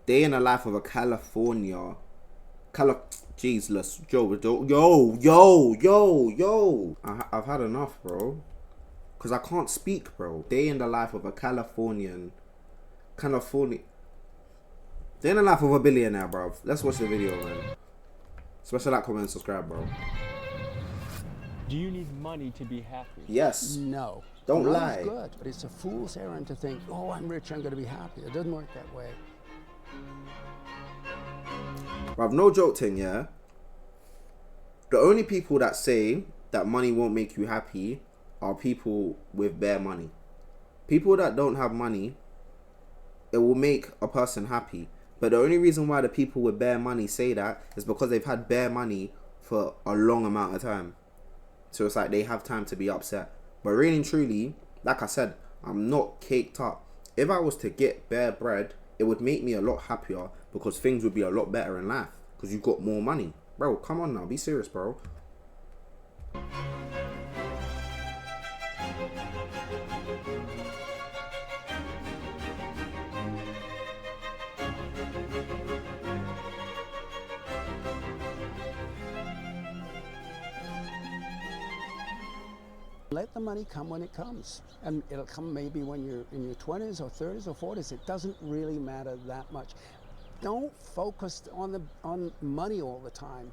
Day in the life of a California. Jesus, yo. I've had enough, bro. Because I can't speak, bro. Day in the life of a California. Day in the life of a billionaire, bro. Let's watch the video, man. Special like, comment, and subscribe, bro. Do you need money to be happy? Yes. No. Don't Money's lie. Good, but it's a fool's errand to think, oh, I'm rich, I'm going to be happy. It doesn't work that way. Bruv, no joke thing, yeah? The only people that say that money won't make you happy are people with bare money. People that don't have money, it will make a person happy. But the only reason why the people with bare money say that is because they've had bare money for a long amount of time. So it's like they have time to be upset. But really and truly, like I said, I'm not caked up. If I was to get bare bread, it would make me a lot happier because things would be a lot better in life because you've got more money. Bro, come on now. Be serious, bro. Let the money come when it comes. And it'll come maybe when you're in your 20s or 30s or 40s. It doesn't really matter that much. Don't focus on money all the time.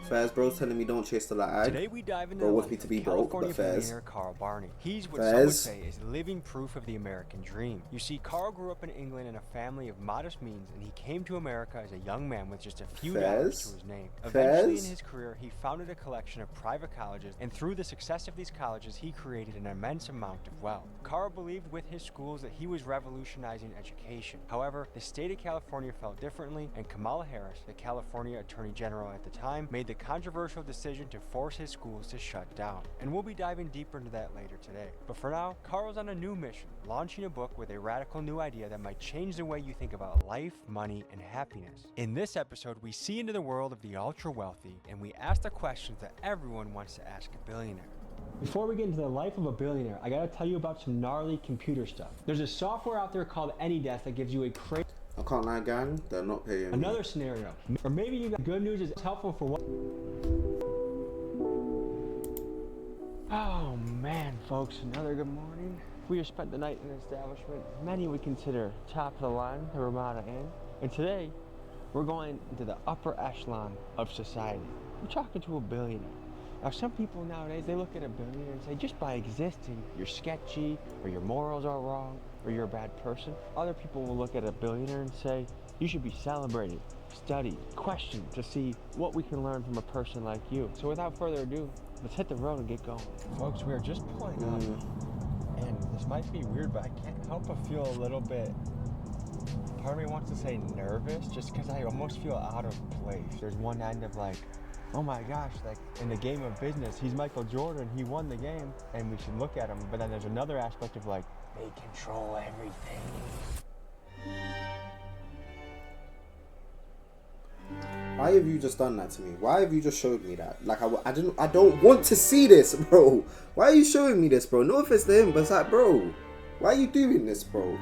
Fairs, bro's telling me don't chase the light. Today we dive into Bro the wants me life to of be broke, California but Fairs. billionaire Carl Barney. He's what some would say is living proof of the American dream. You see, Carl grew up in England in a family of modest means, and he came to America as a young man with just a few dollars to his name. Eventually in his career, he founded a collection of private colleges, and through the success of these colleges, he created an immense amount of wealth. Carl believed with his schools that he was revolutionizing education. However, the state of California felt differently, and Kamala Harris, the California Attorney General at the time, made the controversial decision to force his schools to shut down. And we'll be diving deeper into that later today. But for now, Carl's on a new mission, launching a book with a radical new idea that might change the way you think about life, money, and happiness. In this episode, we see into the world of the ultra wealthy, and we ask the questions that everyone wants to ask a billionaire. Before we get into the life of a billionaire, I gotta tell you about some gnarly computer stuff. There's a software out there called AnyDesk that gives you a crazy... I can't lie, gang. They're not paying Another me. scenario. Or maybe you got good news is helpful for what... Oh man, folks, another good morning. We have spent the night in an establishment many would consider top of the line, the Ramada Inn. And today, we're going into the upper echelon of society. We're talking to a billionaire. Now, some people nowadays, they look at a billionaire and say, just by existing, you're sketchy, or your morals are wrong, or you're a bad person. Other people will look at a billionaire and say, you should be celebrated, studied, questioned to see what we can learn from a person like you. So without further ado, let's hit the road and get going. Folks, we are just pulling up, and this might be weird, but I can't help but feel a little bit, part of me wants to say nervous, just because I almost feel out of place. There's one end of like, oh my gosh, like in the game of business, he's Michael Jordan, he won the game, and we should look at him. But then there's another aspect of like, they control everything. Why have you just done that to me? Why have you just showed me that? Like, I don't want to see this, bro. Why are you showing me this, bro? No offense to him, but it's like, bro, why are you doing this, bro?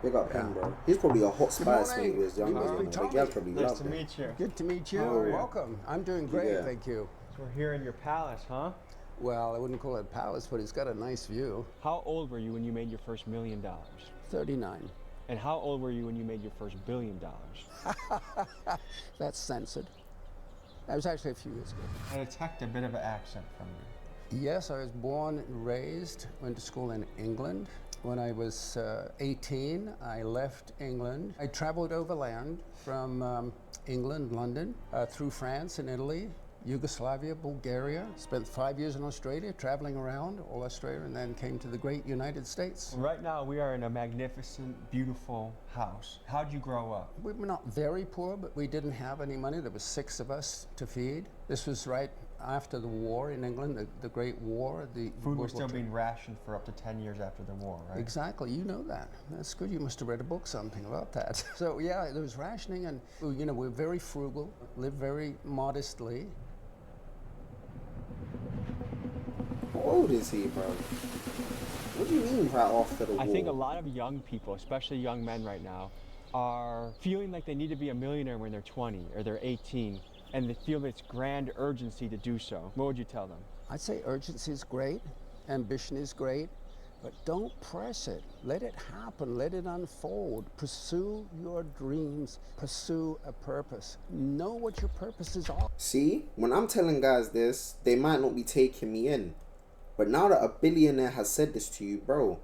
Big up him, bro. He's probably a hot spice when he was younger. morning, Like, yeah, probably Nice loved to him. meet you. Good to meet you. How are you? Welcome. I'm doing great, Yeah. thank you. So we're here in your palace, huh? Well, I wouldn't call it a palace, but it's got a nice view. How old were you when you made your first $1 million? 39. And how old were you when you made your first $1 billion? That's censored. That was actually a few years ago. I detect a bit of an accent from you. Yes, I was born and raised, went to school in England. When I was 18, I left England. I traveled overland from England, London, through France and Italy, Yugoslavia, Bulgaria. Spent 5 years in Australia, traveling around all Australia, and then came to the great United States. Right now, we are in a magnificent, beautiful house. How'd you grow up? We were not very poor, but we didn't have any money. There was 6 of us to feed. This was right after the war in England, the Great War. The Food World was still War II. being rationed for up to 10 years after the war, right? Exactly, you know that. That's good. You must have read a book, something about that. So yeah, there was rationing, and you know, we're very frugal, live very modestly. How old is he, bro? What do you mean right after the war? I think a lot of young people, especially young men right now, are feeling like they need to be a millionaire when they're 20 or they're 18, and they feel this grand urgency to do so. What would you tell them? I'd say urgency is great, ambition is great, but don't press it. Let it happen, let it unfold. Pursue your dreams, pursue a purpose. Know what your purposes are. See, when I'm telling guys this, they might not be taking me in. But now that a billionaire has said this to you, bro,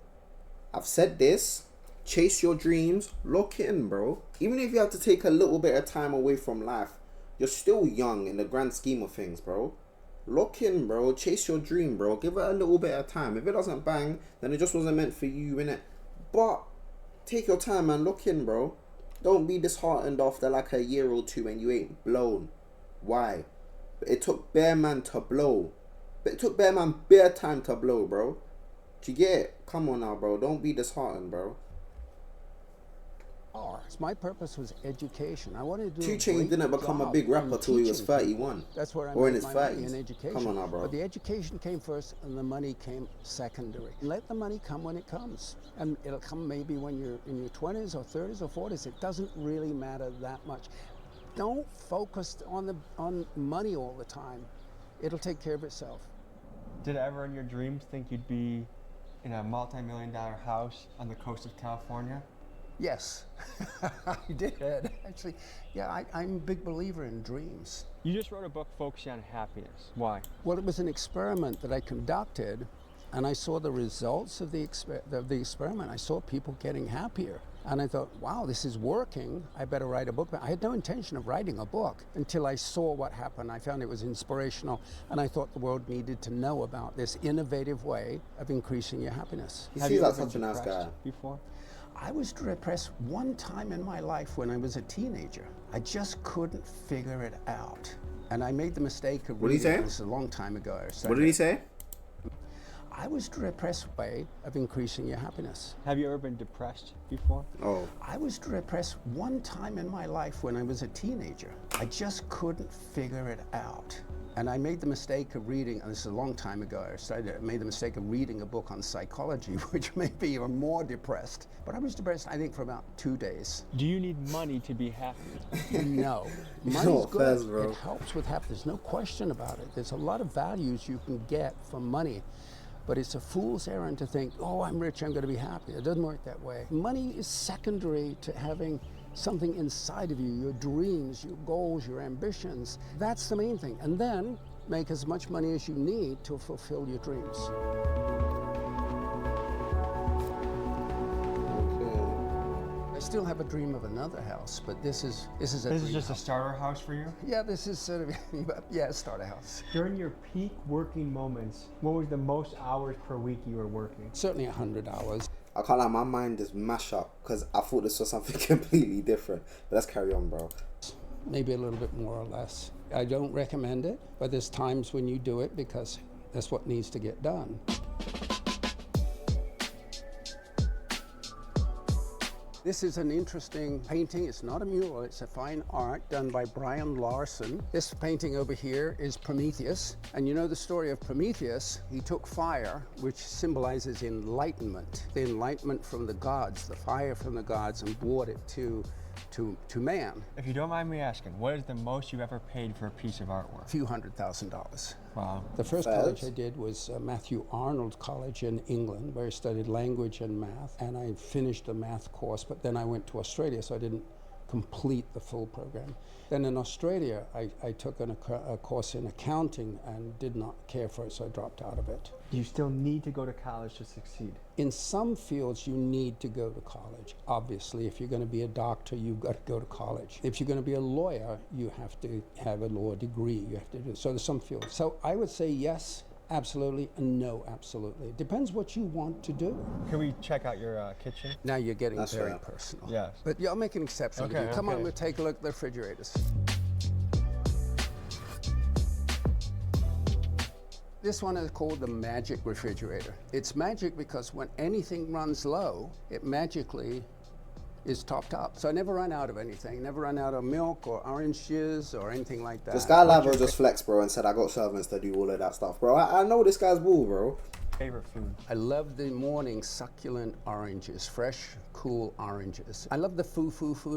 I've said this, chase your dreams, lock it in, bro. Even if you have to take a little bit of time away from life, you're still young in the grand scheme of things, bro. Lock in, bro. Chase your dream, bro. Give it a little bit of time. If it doesn't bang, then it just wasn't meant for you, innit? But take your time and lock in, bro. Don't be disheartened after like a year or two and you ain't blown. Why? It took bare man to blow. But it took bare man bare time to blow, bro. Do you get it? Come on now, bro. Don't be disheartened, bro. My purpose was education. I wanted to do 2 a Chainz great didn't become a job big rapper in till he was teaching people. 31. That's where I Or in made his my money, 30s. in education. Come on now, bro. But the education came first and the money came secondary. Let the money come when it comes. And it'll come maybe when you're in your 20s or 30s or 40s. It doesn't really matter that much. Don't focus on money all the time. It'll take care of itself. Did ever in your dreams think you'd be in a multi-million-dollar house on the coast of California? Yes, I did. Actually, yeah, I'm a big believer in dreams. You just wrote a book focusing on happiness. Why? Well, it was an experiment that I conducted, and I saw the results of the experiment. I saw people getting happier. And I thought, wow, this is working. I better write a book. I had no intention of writing a book until I saw what happened. I found it was inspirational, and I thought the world needed to know about this innovative way of increasing your happiness. He Have seems you like ever such a nice been guy. depressed before? I was depressed one time in my life when I was a teenager. I just couldn't figure it out. And I made the mistake of What did he say? This a long time ago. What did he say? I was depressed way of increasing your happiness. Have you ever been depressed before? Oh. I was depressed one time in my life when I was a teenager. I just couldn't figure it out. And I made the mistake of reading, and this is a long time ago, I made the mistake of reading a book on psychology, which made me even more depressed. But I was depressed, I think, for about 2 days. Do you need money to be happy? No. It's Money's not good. fast, bro. It helps with happiness, no question about it. There's a lot of values you can get from money. But it's a fool's errand to think, oh, I'm rich, I'm going to be happy. It doesn't work that way. Money is secondary to having something inside of you, your dreams, your goals, your ambitions. That's the main thing. And then make as much money as you need to fulfill your dreams. I still have a dream of another house, but this is a This dream is just a house. starter house for you? Yeah, this is sort of, yeah, start a house. During your peak working moments, what was the most hours per week you were working? Certainly 100 hours. I can't lie, my mind is mash up because I thought this was something completely different. But let's carry on, bro. Maybe a little bit more or less. I don't recommend it, but there's times when you do it because that's what needs to get done. This is an interesting painting. It's not a mural, it's a fine art done by Brian Larson. This painting over here is Prometheus. And you know the story of Prometheus? He took fire, which symbolizes enlightenment. The enlightenment from the gods, the fire from the gods, and brought it to man. If you don't mind me asking, what is the most you've ever paid for a piece of artwork? A few $100,000. Wow. The first Fabulous. college I did was Matthew Arnold College in England, where I studied language and math, and I finished the math course, but then I went to Australia, so I didn't complete the full program. Then in Australia, I took a course in accounting and did not care for it, so I dropped out of it. Do you still need to go to college to succeed? In some fields, you need to go to college. Obviously, if you're going to be a doctor, you've got to go to college. If you're going to be a lawyer, you have to have a law degree. You have to do so. There's some fields. So I would say yes, absolutely, and no, absolutely. It depends what you want to do. Can we check out your kitchen? Now you're getting That's very fair. personal. Yes. But yeah, I'll make an exception. Okay, Come on, okay. we'll take a look at the refrigerators. This one is called the magic refrigerator. It's magic because when anything runs low, it magically is topped up. So I never run out of anything, never run out of milk or orange juice or anything like that. This guy Lavo just flexed, bro, and said I got servants to do all of that stuff, bro. I know this guy's bull, bro. Favorite food? I love the morning succulent oranges, fresh, cool oranges. I love the food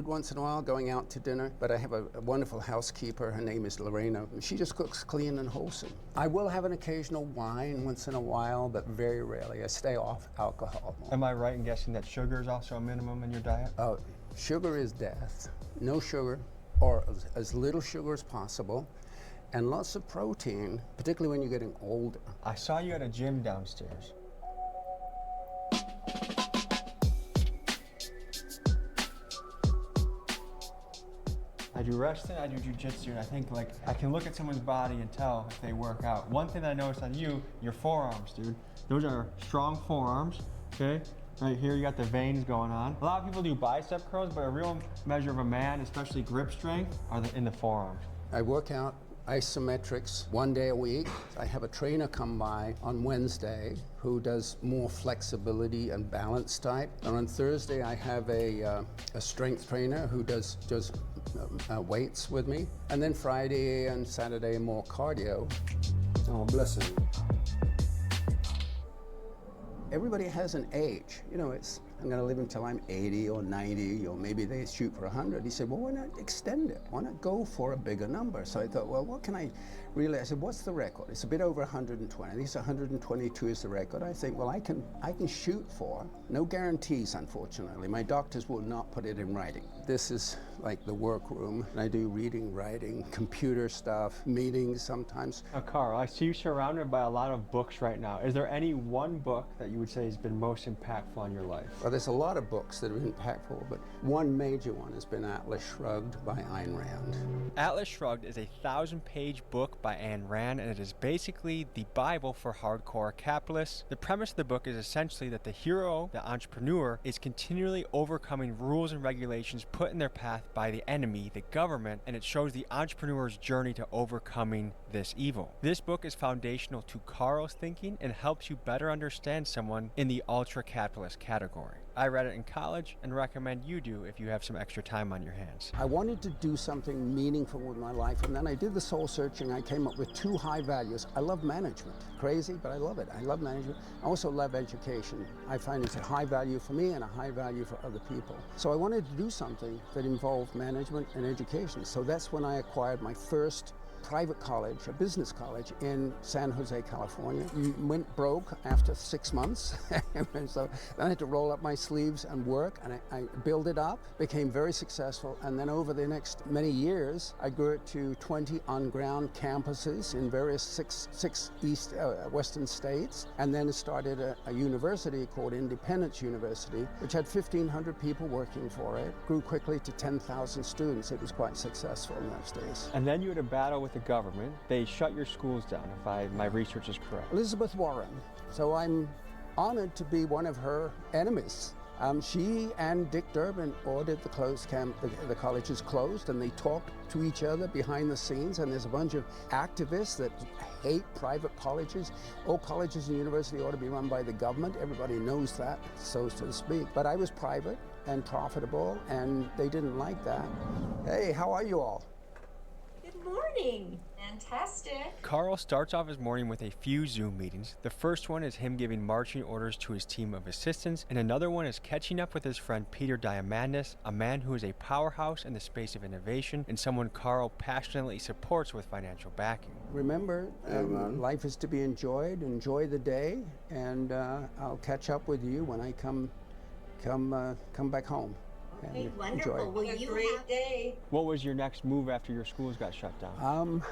once in a while, going out to dinner, but I have a wonderful housekeeper. Her name is Lorena. She just cooks clean and wholesome. I will have an occasional wine once in a while, but very rarely. I stay off alcohol. Am I right in guessing that sugar is also a minimum in your diet? Oh, sugar is death. No sugar, or as little sugar as possible. And lots of protein, particularly when you're getting older. I saw you at a gym downstairs. I do wrestling, I do jiu-jitsu, and I think like I can look at someone's body and tell if they work out. One thing that I noticed on you, your forearms, dude. Those are strong forearms, okay? Right here you got the veins going on. A lot of people do bicep curls, but a real measure of a man, especially grip strength, are in the forearms. I work out isometrics 1 day a week. I have a trainer come by on Wednesday who does more flexibility and balance type. And on Thursday, I have a strength trainer who does weights with me. And then Friday and Saturday, more cardio. Oh, bless him. Everybody has an age. You know, I'm going to live until I'm 80 or 90, or maybe they shoot for 100. He said, well, why not extend it? Why not go for a bigger number? So I thought, well, what can I really? I said, what's the record? It's a bit over 120. I think it's 122 is the record. I think, well, I can shoot for. No guarantees, unfortunately. My doctors will not put it in writing. This is like the workroom, and I do reading, writing, computer stuff, meetings sometimes. Carl, I see you surrounded by a lot of books right now. Is there any one book that you would say has been most impactful on your life? Well, there's a lot of books that are impactful, but one major one has been Atlas Shrugged by Ayn Rand. Atlas Shrugged is a 1,000-page book by Ayn Rand, and it is basically the Bible for hardcore capitalists. The premise of the book is essentially that the hero, the entrepreneur, is continually overcoming rules and regulations put in their path by the enemy, the government, and it shows the entrepreneur's journey to overcoming this evil. This book is foundational to Carl's thinking and helps you better understand someone in the ultra-capitalist category. I read it in college and recommend you do if you have some extra time on your hands. I wanted to do something meaningful with my life, and then I did the soul searching. I came up with 2 high values. I love management. Crazy, but I love it. I love management. I also love education. I find it's a high value for me and a high value for other people. So I wanted to do something that involved management and education. So that's when I acquired my first private college, a business college in San Jose, California. Went broke after 6 months. So then I had to roll up my sleeves and work, and I built it up, became very successful, and then over the next many years, I grew it to 20 on-ground campuses in various six western states, and then started a university called Independence University, which had 1,500 people working for it, grew quickly to 10,000 students. It was quite successful in those days. And then you had a battle with the government. They shut your schools down, if my research is correct. Elizabeth Warren. So I'm honored to be one of her enemies. She and Dick Durbin ordered the colleges closed, and they talked to each other behind the scenes, and there's a bunch of activists that hate private colleges. All colleges and universities ought to be run by the government. Everybody knows that, so to speak. But I was private and profitable, and they didn't like that. Hey, how are you all? Good morning. Fantastic. Carl starts off his morning with a few Zoom meetings. The first one is him giving marching orders to his team of assistants, and another one is catching up with his friend Peter Diamandis, a man who is a powerhouse in the space of innovation and someone Carl passionately supports with financial backing. Remember, life is to be enjoyed. Enjoy the day, and I'll catch up with you when I come back home. Okay, wonderful. Well, you great day. What was your next move after your schools got shut down?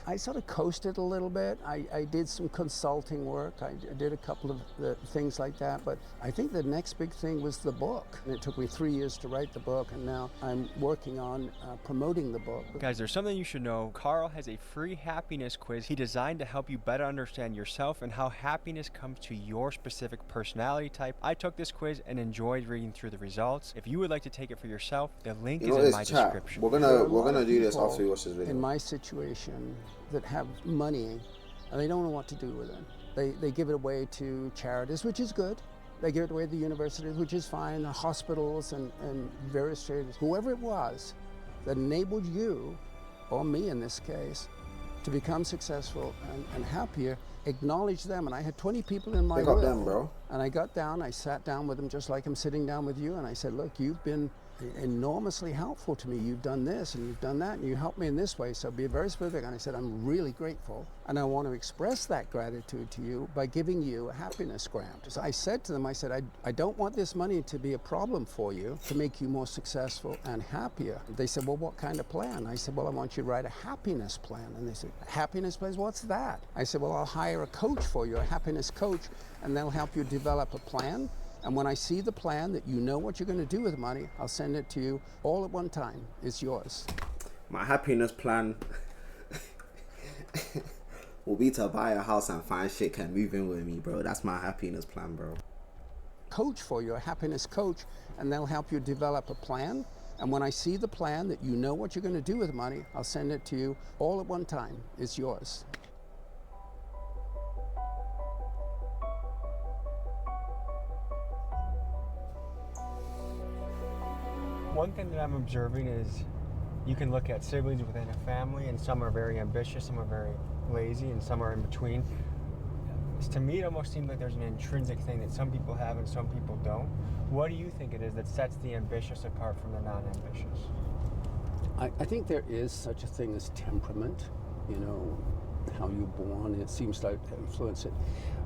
I sort of coasted a little bit. I did some consulting work. I did a couple of things like that. But I think the next big thing was the book. And it took me 3 years to write the book, and now I'm working on promoting the book. Guys, there's something you should know. Carl has a free happiness quiz he designed to help you better understand yourself and how happiness comes to your specific personality type. I took this quiz and enjoyed reading through the results. If you would like to take it for yourself, the link is in my description. We're gonna do this after we watch this video. In my situation that have money and they don't know what to do with it. They give it away to charities, which is good. They give it away to the universities, which is fine, the hospitals and various charities. Whoever it was that enabled you, or me in this case, to become successful and happier, acknowledge them. And I had 20 people in my will. Pick up them, bro. And I got down, I sat down with them just like I'm sitting down with you, and I said, look, you've been enormously helpful to me. You've done this and you've done that, and you helped me in this way, so be very specific. And I said, I'm really grateful, and I want to express that gratitude to you by giving you a happiness grant. So I said to them, I said, I don't want this money to be a problem for you, to make you more successful and happier. They said, well, what kind of plan? I said, well, I want you to write a happiness plan. And they said, happiness plan? What's that? I said, well, I'll hire a coach for you, a happiness coach, and they'll help you develop a plan. And when I see the plan that you know what you're going to do with the money, I'll send it to you all at one time. It's yours. My happiness plan will be to buy a house and find shit can move in with me, bro. That's my happiness plan, bro. Coach for you, a happiness coach, and they'll help you develop a plan. And when I see the plan that you know what you're going to do with the money, I'll send it to you all at one time. It's yours. One thing that I'm observing is you can look at siblings within a family, and some are very ambitious, some are very lazy, and some are in between. To me, it almost seems like there's an intrinsic thing that some people have and some people don't. What do you think it is that sets the ambitious apart from the non-ambitious? I think there is such a thing as temperament, you know, how you're born. It seems to influence it.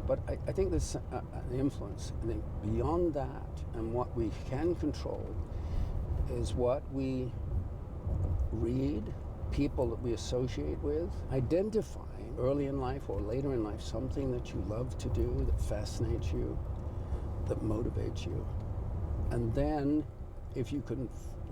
But I think there's an influence. I think beyond that, and what we can control, is what we read, people that we associate with, identifying early in life or later in life something that you love to do, that fascinates you, that motivates you. And then if you can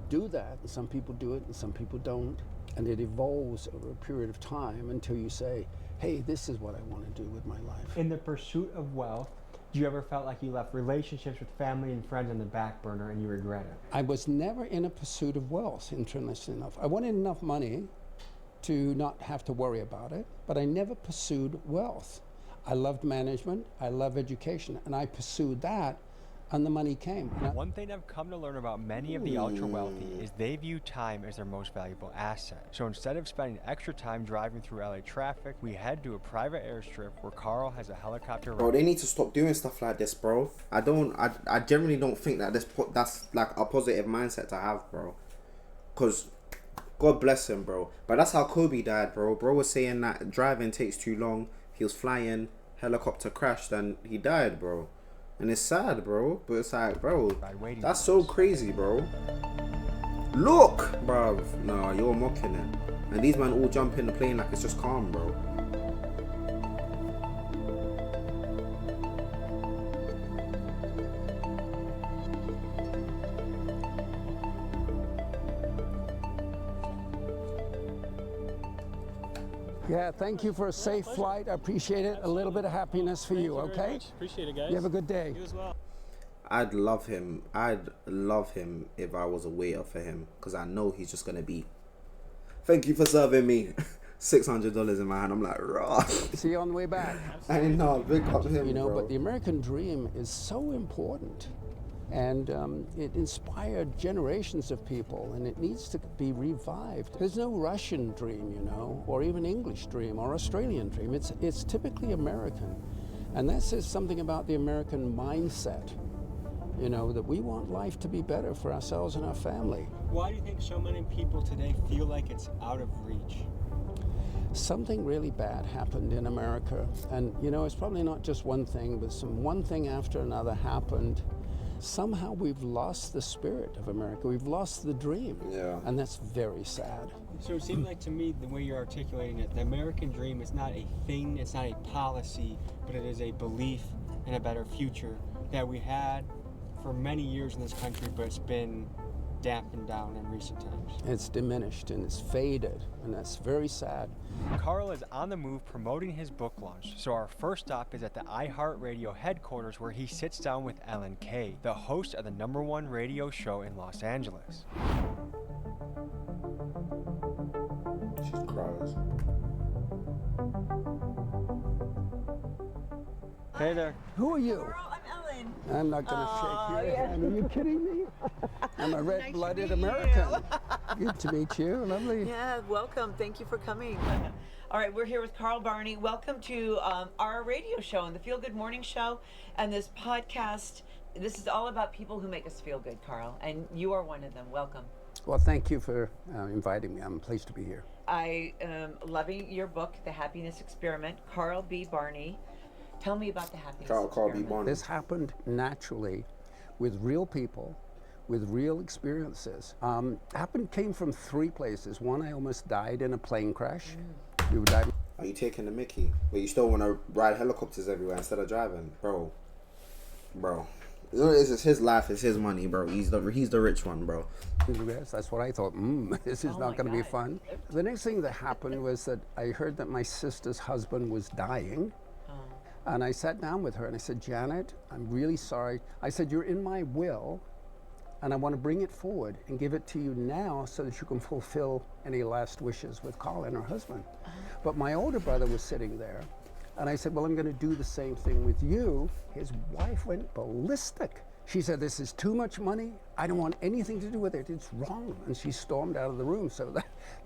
do that, and some people do it and some people don't, and it evolves over a period of time until you say, hey, this is what I want to do with my life. In the pursuit of wealth, do you ever felt like you left relationships with family and friends on the back burner and you regret it? I was never in a pursuit of wealth, interestingly enough. I wanted enough money to not have to worry about it, but I never pursued wealth. I loved management, I love education, and I pursued that, and the money came. One thing I've come to learn about many of the ultra wealthy is they view time as their most valuable asset. So instead of spending extra time driving through LA traffic, we head to a private airstrip where Carl has a helicopter ride. Bro, they need to stop doing stuff like this, bro. I generally don't think that that's like a positive mindset to have, bro. Because God bless him, bro. But that's how Kobe died, bro. Bro was saying that driving takes too long. He was flying, helicopter crashed, and he died, bro. And it's sad, bro. But it's like, bro, that's so crazy, bro. Look, bro. No, you're mocking it. And these men all jump in the plane like it's just calm, bro. Yeah, thank you for a safe flight. I appreciate it. A little bit of happiness for you, okay? Appreciate it, guys. You have a good day. You as well. I'd love him if I was a waiter for him, because I know he's just gonna be, thank you for serving me. $600 in my hand. I'm like, raw. See you on the way back. I know, big up to him, you know, bro. but the American dream is so important. And it inspired generations of people, and it needs to be revived. There's no Russian dream, you know, or even English dream or Australian dream. It's typically American. And that says something about the American mindset, you know, that we want life to be better for ourselves and our family. Why do you think so many people today feel like it's out of reach? Something really bad happened in America. And, you know, it's probably not just one thing, but one thing after another happened. Somehow we've lost the spirit of America. We've lost the dream. Yeah. And that's very sad. So it seems like to me, the way you're articulating it, the American dream is not a thing, it's not a policy, but it is a belief in a better future that we had for many years in this country, but it's been dampened down in recent times. It's diminished and it's faded, and that's very sad. Carl is on the move promoting his book launch, so our first stop is at the iHeartRadio headquarters where he sits down with Ellen Kay, the host of the #1 radio show in Los Angeles. She's crying. Hey there. Who are you? Carl, I'm Ellen. I'm not going to shake your hand. Are you kidding me? I'm a red-blooded Nice to meet American. Good to meet you. Lovely. Yeah, welcome. Thank you for coming. All right, we're here with Carl Barney. Welcome to our radio show and the Feel Good Morning Show and this podcast. This is all about people who make us feel good, Carl, and you are one of them. Welcome. Well, thank you for inviting me. I'm pleased to be here. I am loving your book, The Happiness Experiment. Carl B. Barney. Tell me about the happiness Carl B. experiment. Barney. This happened naturally with real people, with real experiences. Came from three places. One, I almost died in a plane crash. We were diving. Are you taking the mickey? But you still want to ride helicopters everywhere instead of driving? Bro. You know, it's his life, it's his money, bro. He's the rich one, bro. Yes, that's what I thought. This is not going to be fun. The next thing that happened was that I heard that my sister's husband was dying. And I sat down with her and I said, Janet, I'm really sorry. I said, you're in my will, and I want to bring it forward and give it to you now so that you can fulfill any last wishes with Carl and her husband. But my older brother was sitting there, and I said, well, I'm going to do the same thing with you. His wife went ballistic. She said, this is too much money. I don't want anything to do with it. It's wrong. And she stormed out of the room. So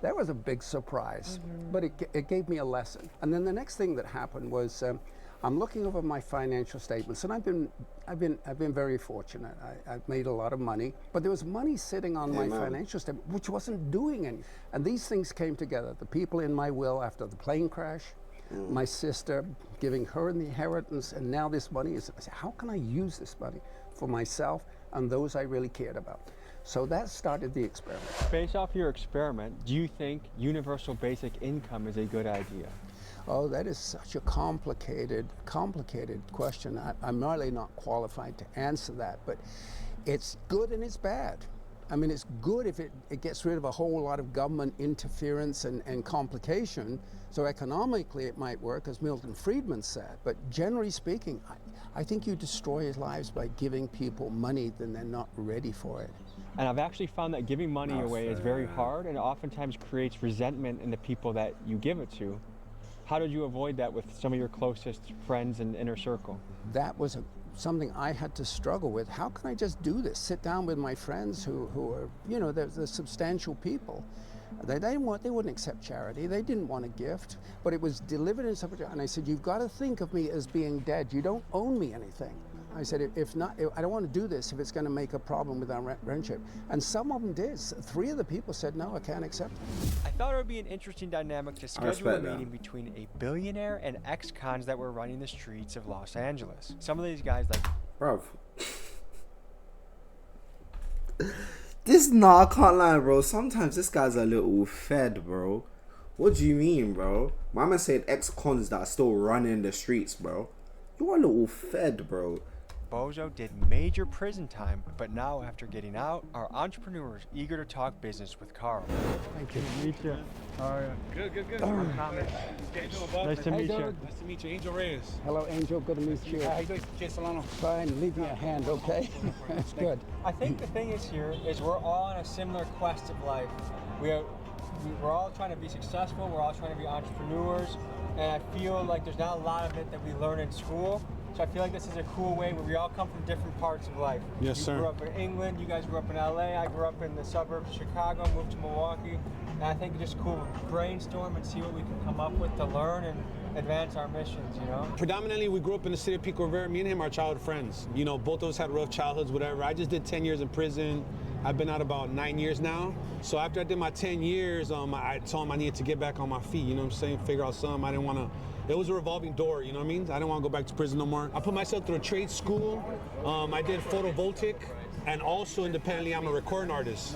that was a big surprise. But it gave me a lesson. And then the next thing that happened was I'm looking over my financial statements, and I've been very fortunate. I've made a lot of money, but there was money sitting on my financial statement which wasn't doing anything. And these things came together. The people in my will after the plane crash, my sister giving her the inheritance, and now this money is. I said, how can I use this money for myself and those I really cared about? So that started the experiment. Based off your experiment, do you think universal basic income is a good idea? Oh, that is such a complicated question. I'm really not qualified to answer that, but it's good and it's bad. I mean, it's good if it gets rid of a whole lot of government interference and complication. So economically it might work, as Milton Friedman said. But generally speaking, I think you destroy lives by giving people money then they're not ready for it. And I've actually found that giving money away is very hard, and it oftentimes creates resentment in the people that you give it to. How did you avoid that with some of your closest friends and inner circle? That was something I had to struggle with. How can I just do this? Sit down with my friends who are, you know, they're substantial people. They wouldn't accept charity. They didn't want a gift, but it was delivered in such a, and I said, you've got to think of me as being dead. You don't owe me anything. I said, if not, I don't want to do this if it's going to make a problem with our friendship. And some of them did. 3 of the people said, no, I can't accept it. I thought it would be an interesting dynamic to schedule a meeting between a billionaire and ex-cons that were running the streets of Los Angeles. Some of these guys like... Bro. I can't lie, bro. Sometimes this guy's a little fed, bro. What do you mean, bro? Mama said ex-cons that are still running the streets, bro. You're a little fed, bro. Bozo did major prison time, but now after getting out, are entrepreneurs eager to talk business with Carl. Thank you. Nice to meet you. How are you? Good. Nice to meet you. Nice to meet you, Angel Reyes. Hello, Angel. Good to meet you. How you doing, Jay Solano? Fine. Leave me a hand, okay? That's good. I think the thing is here is we're all on a similar quest of life. We're all trying to be successful. We're all trying to be entrepreneurs. And I feel like there's not a lot of it that we learn in school. So I feel like this is a cool way where we all come from different parts of life. Yes, sir. You grew up in England, you guys grew up in LA, I grew up in the suburbs of Chicago, moved to Milwaukee. And I think it's just cool to brainstorm and see what we can come up with to learn and advance our missions, you know? Predominantly, we grew up in the city of Pico Rivera. Me and him are childhood friends. You know, both of us had rough childhoods, whatever. I just did 10 years in prison. I've been out about 9 years now. So after I did my 10 years, I told him I needed to get back on my feet, you know what I'm saying? Figure out something. I didn't want to. It was a revolving door, you know what I mean? I didn't want to go back to prison no more. I put myself through a trade school. I did photovoltaic, and also independently, I'm a recording artist.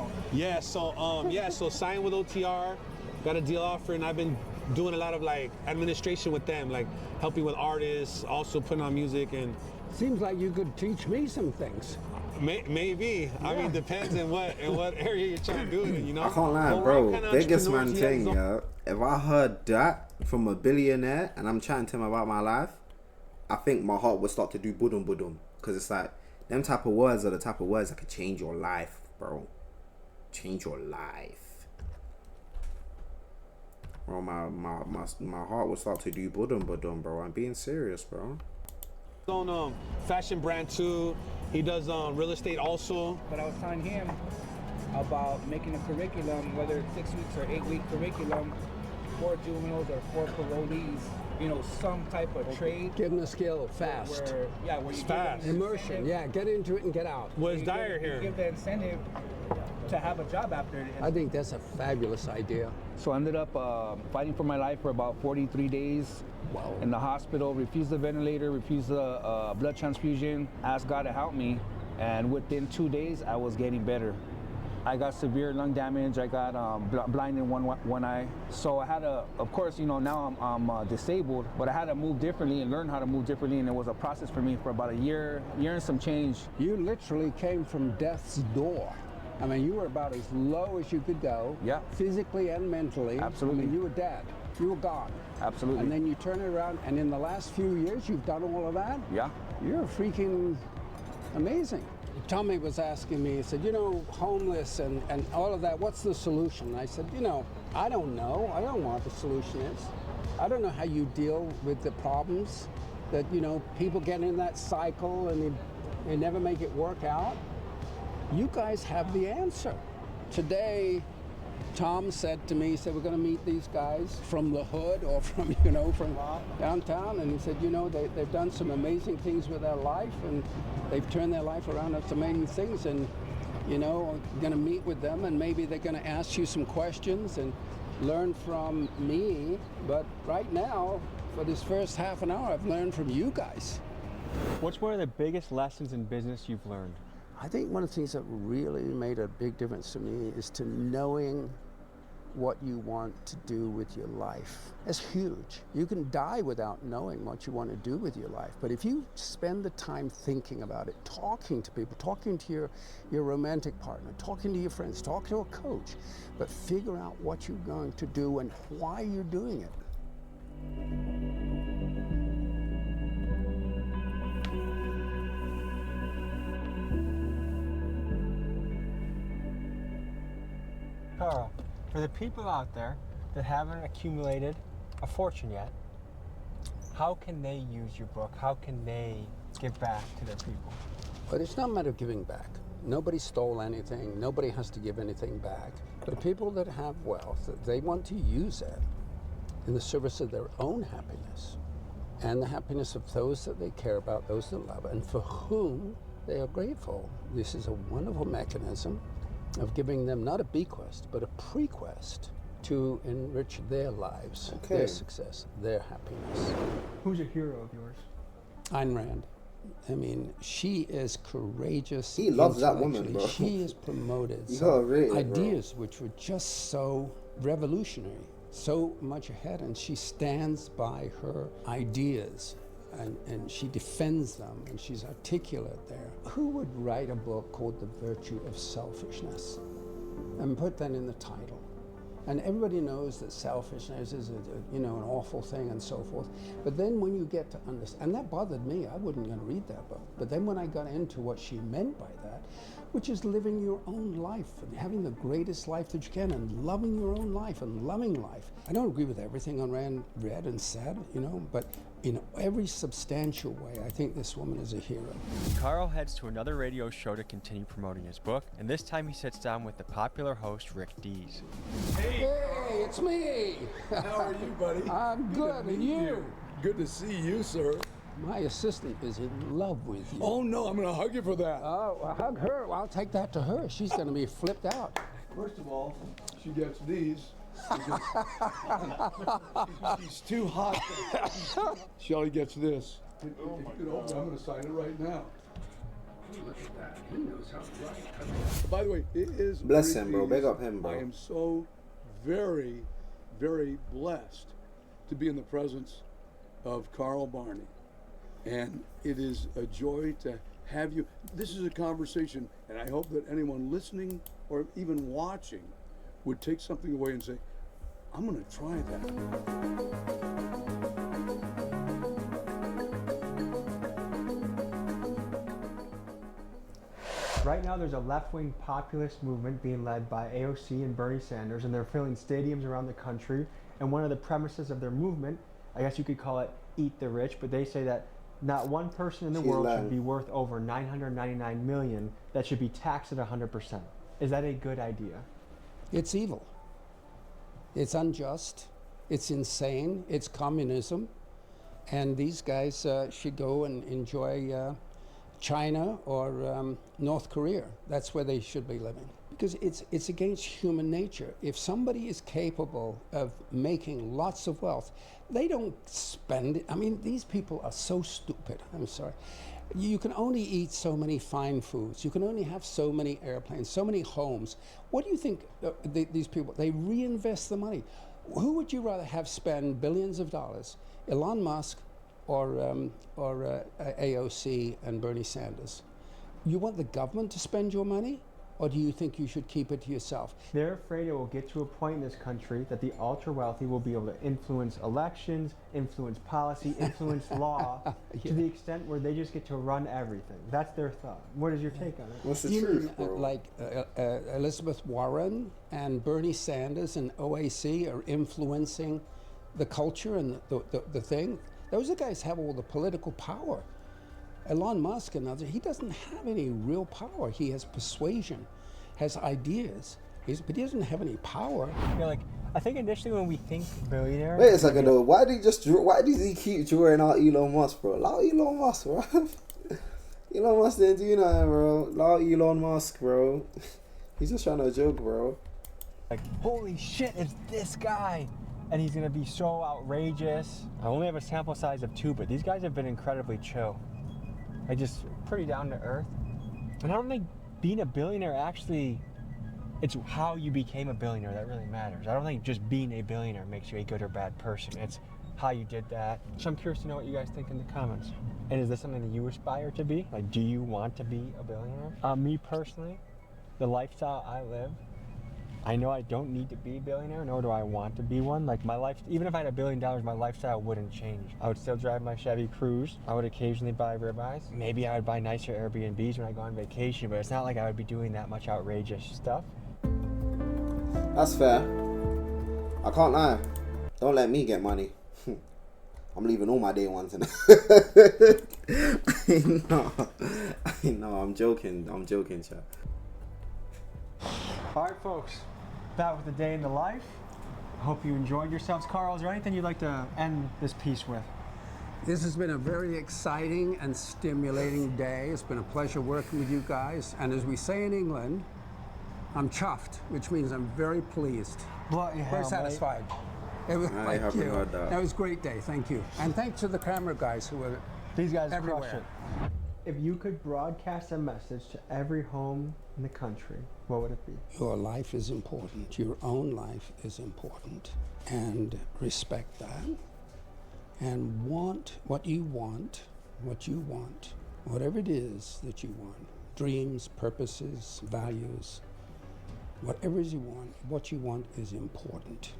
So signed with OTR, got a deal offer, and I've been doing a lot of like administration with them, like helping with artists, also putting on music. And Seems like you could teach me some things. Maybe. Yeah. I mean, depends in what area you're trying to do it in, you know? I can't lie, bro. Biggest man thing, yeah. If I heard that from a billionaire and I'm chatting to him about my life, I think my heart would start to do budum budum. Because it's like, them type of words are the type of words that could change your life, bro. Change your life. Bro, my heart would start to do budum budum, bro. I'm being serious, bro. own fashion brand too. He does real estate also. But I was telling him about making a curriculum, whether it's 6 weeks or 8 week curriculum for juveniles or for parolees. You know, some type of trade. Give them a skill fast. Where you It's give fast. them Immersion, yeah, get into it and get out. Was Dyer here? You give the incentive to have a job after it. I think that's a fabulous idea. So I ended up fighting for my life for about 43 days. Wow. In the hospital, refused the ventilator, refused the blood transfusion, asked God to help me, and within 2 days, I was getting better. I got severe lung damage. I got blind in one eye. So I had to, of course, you know, now I'm disabled, but I had to move differently and learn how to move differently, and it was a process for me for about a year and some change. You literally came from death's door. I mean, you were about as low as you could go, Yeah. physically and mentally. Absolutely. I mean, you were dead. You were gone. Absolutely. And then you turn it around, and in the last few years, you've done all of that? Yeah. You're freaking amazing. Tommy was asking me, he said, you know, homeless and all of that, what's the solution? And I said, you know, I don't know. I don't know what the solution is. I don't know how you deal with the problems that, you know, people get in that cycle and they never make it work out. You guys have the answer. Today, Tom said to me, he said, we're going to meet these guys from the hood or from, you know, from downtown. And he said, you know, they've done some amazing things with their life and they've turned their life around to some amazing things. And, you know, I'm going to meet with them and maybe they're going to ask you some questions and learn from me. But right now, for this first half an hour, I've learned from you guys. What's one of the biggest lessons in business you've learned? I think one of the things that really made a big difference to me is to knowing what you want to do with your life. It's huge. You can die without knowing what you want to do with your life. But if you spend the time thinking about it, talking to people, talking to your romantic partner, talking to your friends, talking to a coach, but figure out what you're going to do and why you're doing it. Carl, for the people out there that haven't accumulated a fortune yet, how can they use your book? How can they give back to their people? But it's not a matter of giving back. Nobody stole anything. Nobody has to give anything back. But people that have wealth, they want to use it in the service of their own happiness and the happiness of those that they care about, those that love, and for whom they are grateful. This is a wonderful mechanism of giving them not a bequest, but a prequest to enrich their lives, their success, their happiness. Who's a hero of yours? Ayn Rand. I mean, she is courageous. He loves that woman, bro. She has promoted You some gotta rate it, ideas which were just so revolutionary, so much ahead, and she stands by her ideas. And she defends them, and she's articulate there. Who would write a book called The Virtue of Selfishness and put that in the title? And everybody knows that selfishness is an awful thing and so forth. But then when you get to understand, and that bothered me, I wasn't going to read that book. But then when I got into what she meant by that, which is living your own life and having the greatest life that you can and loving your own life and loving life. I don't agree with everything on Rand read and said, but in every substantial way, I think this woman is a hero. Carl heads to another radio show to continue promoting his book, and this time he sits down with the popular host Rick Dees. Hey, it's me. How are you, buddy? I'm good, and you? Good to see you, sir. My assistant is in love with you. Oh, no, I'm going to hug you for that. Oh, well, hug her. Well, I'll take that to her. She's going to be flipped out. First of all, she gets these. She's too hot. Shelly gets this. I'm going to sign it right now. Look at that. He knows how to write. By the way, it is. Bless him, bro. Big up him, bro. I am so very, very blessed to be in the presence of Carl Barney. And it is a joy to have you. This is a conversation, and I hope that anyone listening or even watching would take something away and say, I'm going to try that. Right now there's a left-wing populist movement being led by AOC and Bernie Sanders, and they're filling stadiums around the country. And one of the premises of their movement, I guess you could call it Eat the Rich, but they say that Not one person in the world should be worth over 999 million that should be taxed at 100%. Is that a good idea? It's evil. It's unjust. It's insane. It's communism. And these guys should go and enjoy China or North Korea. That's where they should be living. Because it's against human nature. If somebody is capable of making lots of wealth, they don't spend it. I mean, these people are so stupid. I'm sorry. You can only eat so many fine foods. You can only have so many airplanes, so many homes. What do you think these people, they reinvest the money. Who would you rather have spend billions of dollars? Elon Musk or AOC and Bernie Sanders? You want the government to spend your money? Or do you think you should keep it to yourself? They're afraid it will get to a point in this country that the ultra-wealthy will be able to influence elections, influence policy, influence law, to the extent where they just get to run everything. That's their thought. What is your take on it? What's the truth, bro? Like Elizabeth Warren and Bernie Sanders and OAC are influencing the culture and the thing? Those guys have all the political power. Elon Musk and others, he doesn't have any real power. He has persuasion, has ideas, but he doesn't have any power. Yeah, like, I think initially when we think billionaire... Wait a second though, why does he keep drawing out Elon Musk, bro? Allow Elon Musk, bro. Elon Musk didn't do nothing, bro. Allow Elon Musk, bro. He's just trying to joke, bro. Like, holy shit, it's this guy! And he's gonna be so outrageous. I only have a sample size of 2, but these guys have been incredibly chill. Like, just pretty down to earth. And I don't think being a billionaire actually, it's how you became a billionaire that really matters. I don't think just being a billionaire makes you a good or bad person. It's how you did that. So I'm curious to know what you guys think in the comments. And is this something that you aspire to be? Like, do you want to be a billionaire? Me personally, the lifestyle I live, I know I don't need to be a billionaire, nor do I want to be one. Like, my life, even if I had $1 billion, my lifestyle wouldn't change. I would still drive my Chevy Cruze. I would occasionally buy ribeyes. Maybe I would buy nicer Airbnbs when I go on vacation, but it's not like I would be doing that much outrageous stuff. That's fair. I can't lie. Don't let me get money. I'm leaving all my day ones in. No, I'm joking. I'm joking, chat. All right, folks. That was the day in the life. I hope you enjoyed yourselves. Carl, is there anything you'd like to end this piece with? This has been a very exciting and stimulating day. It's been a pleasure working with you guys. And as we say in England, I'm chuffed, which means I'm very pleased. Very satisfied. It was, I haven't heard that. That was a great day. Thank you. And thanks to the camera guys who were These guys everywhere. crush it. If you could broadcast a message to every home in the country, what would it be? Your life is important. Your own life is important. And respect that. And want what you want, whatever it is that you want. Dreams, purposes, values, whatever it is you want, what you want is important.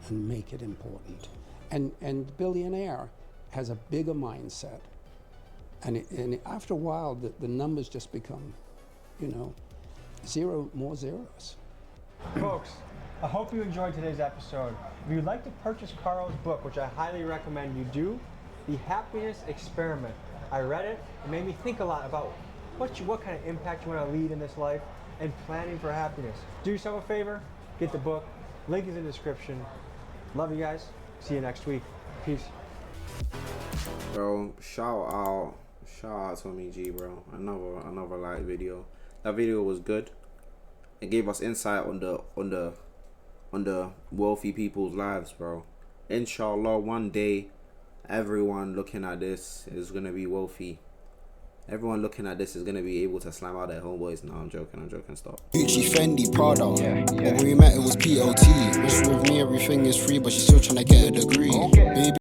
And make it important. And billionaire has a bigger mindset. And after a while, the numbers just become, more zeros. Folks, I hope you enjoyed today's episode. If you'd like to purchase Carl's book, which I highly recommend you do, The Happiness Experiment. I read it. It made me think a lot about what kind of impact you want to lead in this life and planning for happiness. Do yourself a favor, get the book. Link is in the description. Love you guys. See you next week. Peace. Bro, shout out Tommy G, bro. Another like video. That video was good. It gave us insight on the wealthy people's lives, bro. Inshallah, one day everyone looking at this is gonna be wealthy. Everyone looking at this is gonna be able to slam out their homeboys. No, I'm joking, stop. Gucci, Fendi, Prada. But when we met, it was POT. Wish with me everything is free, but she's still trying to get a degree. Baby.